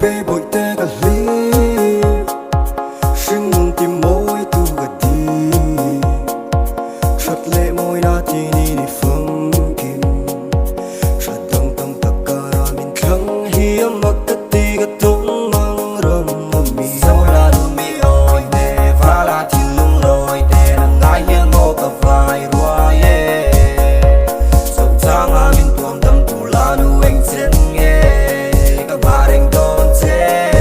bê bội tê cả ly sinh ngừng tìm môi tu gật đi chợt lệ môi đã thì đi đi phương kim chợt tâm tâm tất cả ra mình chẳng hiếm mặc tất ti gật tung mang rầm mì sâu là đu mi ôi tê phá là thì lung lôi tê nang ai hiên mô cà phai rua ye sông sang à mình tuông tâm tu la nu anh sen nghe các bà đánh đón thế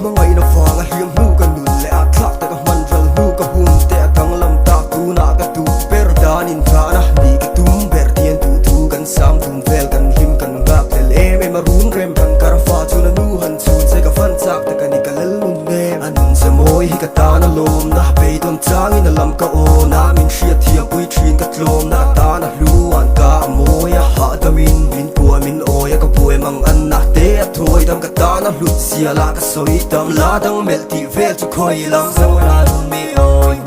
mà ngày nó phang à hiếm nu cả nụ lệ à thắc ta các man răng nu cả hun tê thăng lâm ta tu na cả tu per danin thà na đi cả tum ber tiền tu kan sam tum vel kan him kan ngak lel em run rem kan kar fa chu na nu han chu se ka fan sak ta kan ka lel nun ne anun se moi hi ka ta na lom na pe dom chang in lam ka o na min shia thia pui thin ka tlom na ta na lu an ka moi a ha ta min tua min o ya ka pui mang an na te a thoi dam ka ta na lut sia la ka soi tam la dang mel ti vel chu khoi lam so na mi oi